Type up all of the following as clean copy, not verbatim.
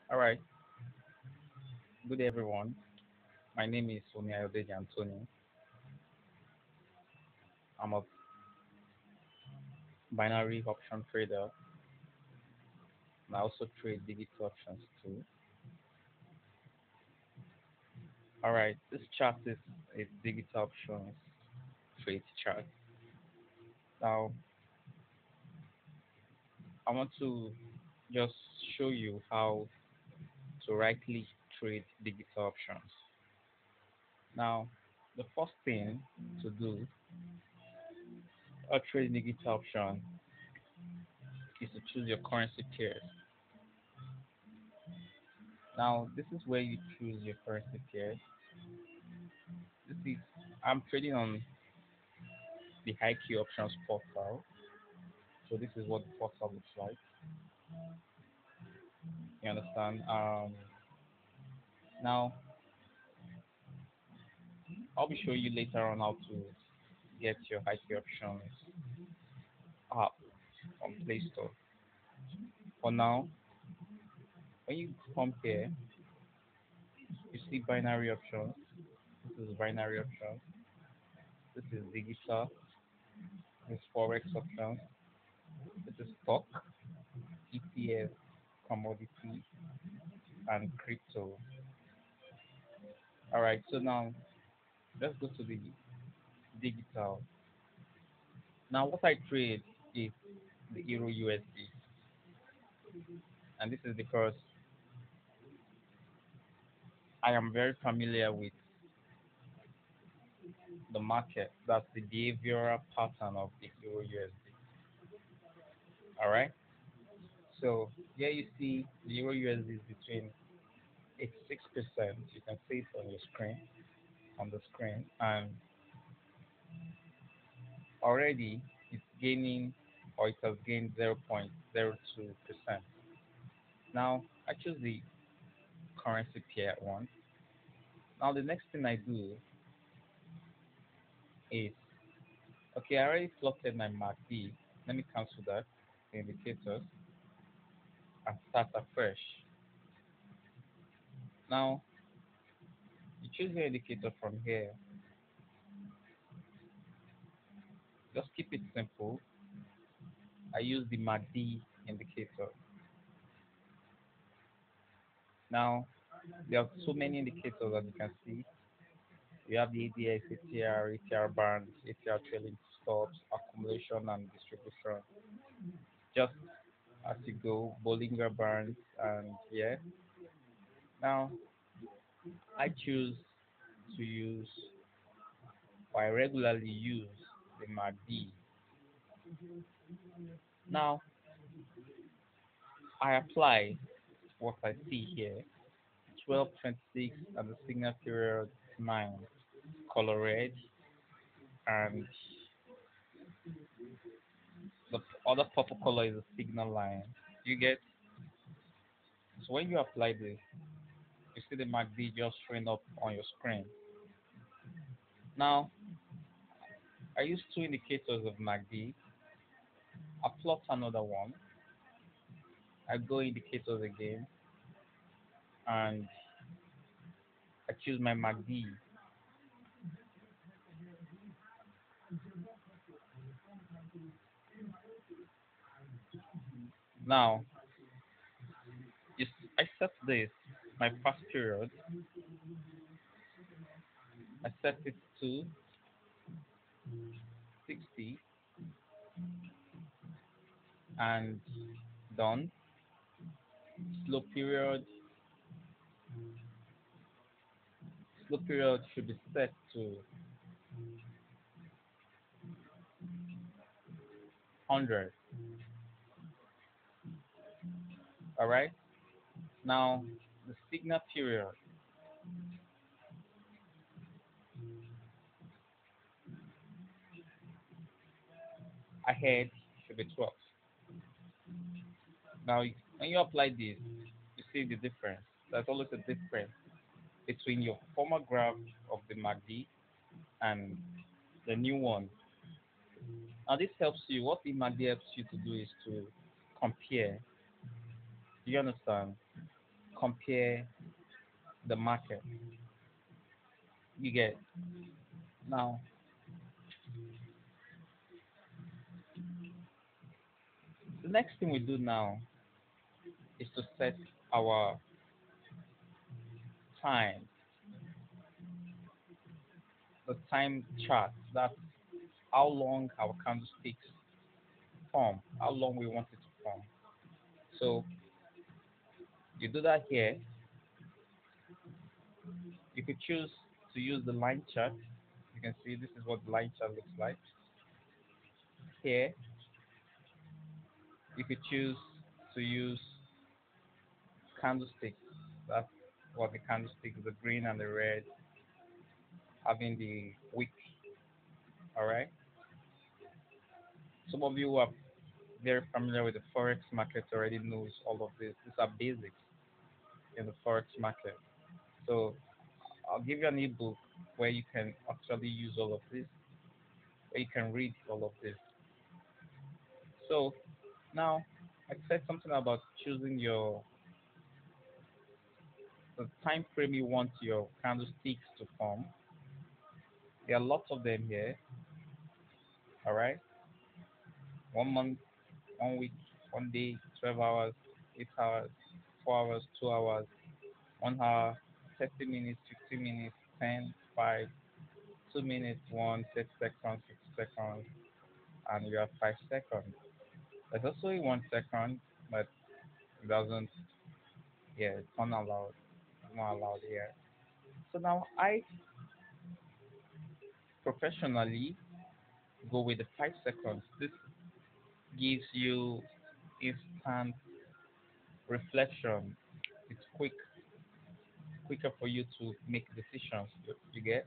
All right. Good day, everyone. My name is Oni Ayodeji Anthony. I'm a binary option trader, and I also trade digital options too. All right. This chart is a digital options trade chart. Now, I want to just show you how to rightly trade digital options. Now, the first thing to do a trade digital option is to choose your currency pairs. Now, this is where you choose your currency pairs. This is I'm trading on the IQ options portal. So this is what the portal looks like. You understand? Now I'll be showing you later on how to get your IQ options app on Play Store. For now, when you come here, you see binary options. This is binary options. This is digital. This is forex options. This is stock, ETF, commodity, and crypto. All right. So now let's go to the digital. Now what I trade is the Euro USD, and this is because I am very familiar with the market. That's the behavioral pattern of the Euro USD. All right. So here you see the Euro USD is between 86%. You can see it on your screen, and already it's gaining, or it has gained 0.02%. Now I choose the currency pair one. Now the next thing I do is, okay, I already plotted my MACD. Let me cancel that, the indicators, and start afresh. Now, you choose your indicator from here. Just keep it simple. I use the MACD indicator. Now, there are so many indicators as you can see. We have the ADX, ATR, ATR bands, ATR trailing stops, accumulation and distribution. Just as you go, Bollinger bands, and yeah. Now, I choose to use, or I regularly use the MACD. Now, I apply what I see here, 12:26 and the signal period 9, color red, and the other purple color is the signal line. You get, so when you apply this, you see the MACD just showing up on your screen. Now, I use two indicators of MACD. I plot another one. I go indicators again, and I choose my MACD. Now, I set this, my past period, I set it to 60 and done. Slow period should be set to 100. All right. Now the signal period ahead should be 12. Now when you apply this, you see the difference. There's always a difference between your former graph of the MACD and the new one. Now this helps you. What the MACD helps you to do is to compare. Do you understand? compare the market. You get now. The next thing we do now is to set our time, the time chart. That's how long our candlesticks form, how long we want it to form. So you do that here. You could choose to use the line chart. You can see this is what the line chart looks like. Here, you could choose to use candlesticks. That's what the candlesticks, the green and the red, having the wick. All right. Some of you who are very familiar with the forex market already knows all of this. These are basics in the forex market. So I'll give you an ebook where you can actually use all of this, where you can read all of this. So now I said something about choosing your the time frame you want your candlesticks to form. There are lots of them here. All right, 1 month, 1 week, 1 day, 12 hours, 8 hours, 4 hours, 2 hours, 1 hour, 30 minutes, 50 minutes, 10, 5, 2 minutes, 1, 30 seconds, 60 seconds, and you have 5 seconds. There's also a 1 second, but it doesn't. Yeah, it's not allowed. It's not allowed here. So now I professionally go with the 5 seconds. This gives you instant reflection. It's quicker for you to make decisions. You get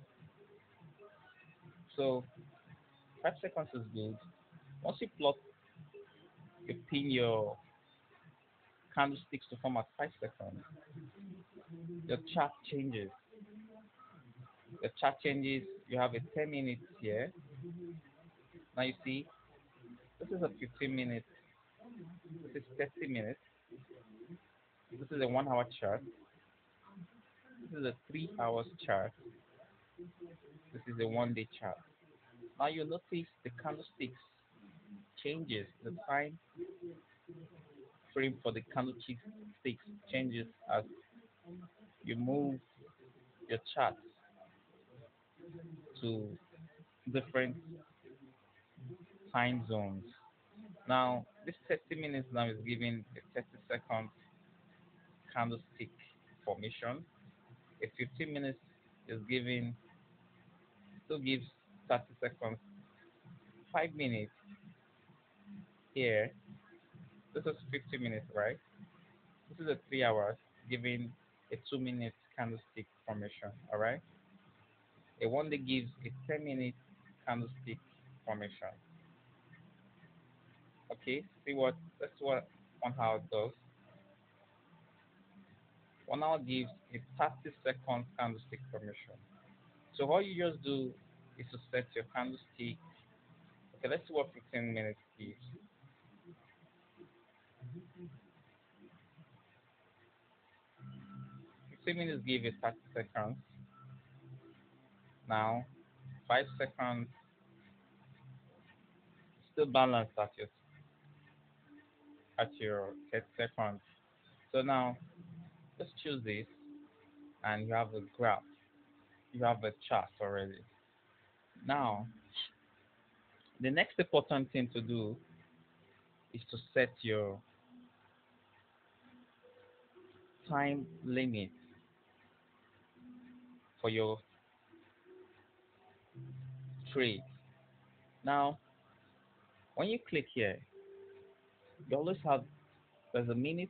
so 5 seconds is good. Once you plot, you pin your candlesticks to form at 5 seconds. Your chart changes. The chart changes. You have a 10 minutes here. Now you see this is a 15 minute. This is 30 minutes. This is a 1 hour chart. This is a 3 hours chart. This is a 1 day chart. Now you notice the candlesticks changes. The time frame for the candlesticks changes as you move your chart to different time zones. Now this 30 minutes now is giving a 30 second candlestick formation. A 15 minutes is giving still gives 30 seconds. 5 minutes here. This is 50 minutes, right? This is a 3 hours giving a 2 minute candlestick formation. All right. A 1 day gives a 10 minute candlestick formation. Okay. See what that's what 1 hour does. 1 hour gives a 30 second candlestick formation. So all you just do is to set your candlestick. Okay, let's see what 15 minutes gives. 15 minutes give a 30 seconds. Now 5 seconds still balanced at your 30 seconds. So now let's choose this and you have a graph. You have a chart already. Now the next important thing to do is to set your time limit for your trade. Now when you click here, you always have there's a minute,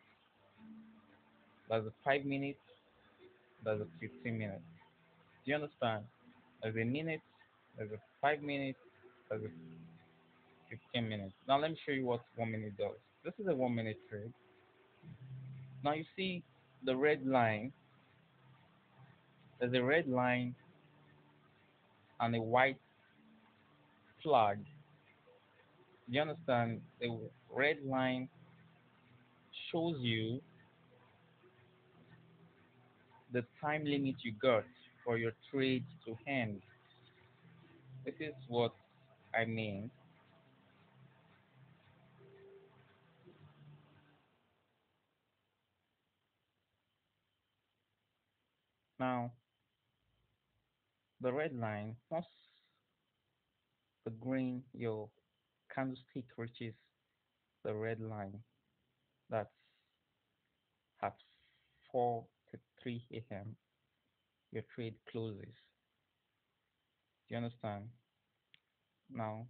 there's a 5 minutes, there's a 15 minutes. Do you understand? There's a minute, there's a 5 minutes, there's a 15 minutes. Now let me show you what 1 minute does. This is a 1 minute trade. Now you see the red line. There's a red line and a white flag. Do you understand? The red line shows you the time limit you got for your trade to end. This is what I mean. Now, the red line, once the green, your candlestick reaches the red line, that's at 4 to 3 a.m., your trade closes. Do you understand? Now,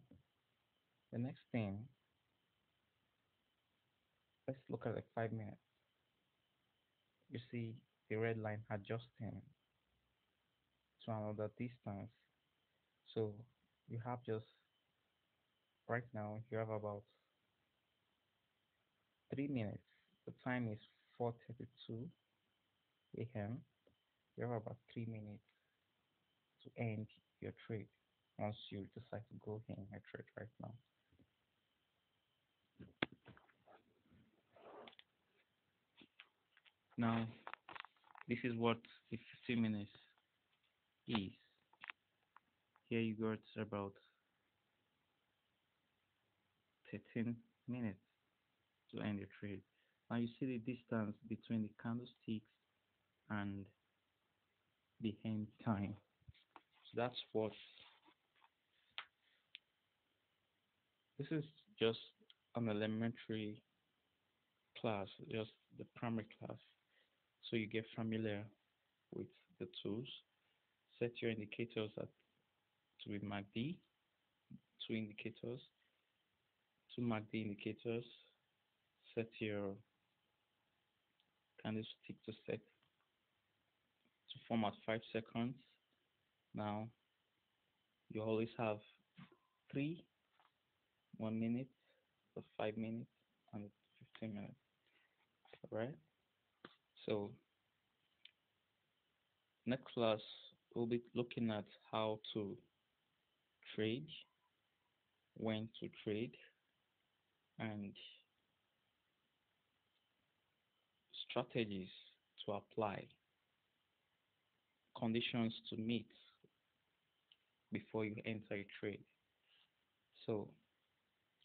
the next thing, let's look at like 5 minutes. You see the red line adjusting to another distance. So you have just right now you have about 3 minutes. The time is 4:32 a.m. You have about 3 minutes to end your trade once you decide to go in your trade right now. Now this is what the 15 minutes is. Here you got about 13 minutes to end your trade. Now you see the distance between the candlesticks and the end time. So that's what this is, just an elementary class, just the primary class. So you get familiar with the tools. Set your indicators at to be MACD, two indicators, two MACD indicators. Set your candlestick to set to form at 5 seconds. Now you always have three, 1 minute, the 5 minutes, and 15 minutes. All right. So next class we'll be looking at how to trade, when to trade, and strategies to apply, conditions to meet before you enter a trade. So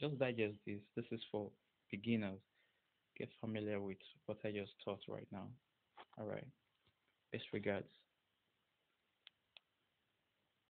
just digest this. This is for beginners. Get familiar with what I just taught right now. All right. Best regards.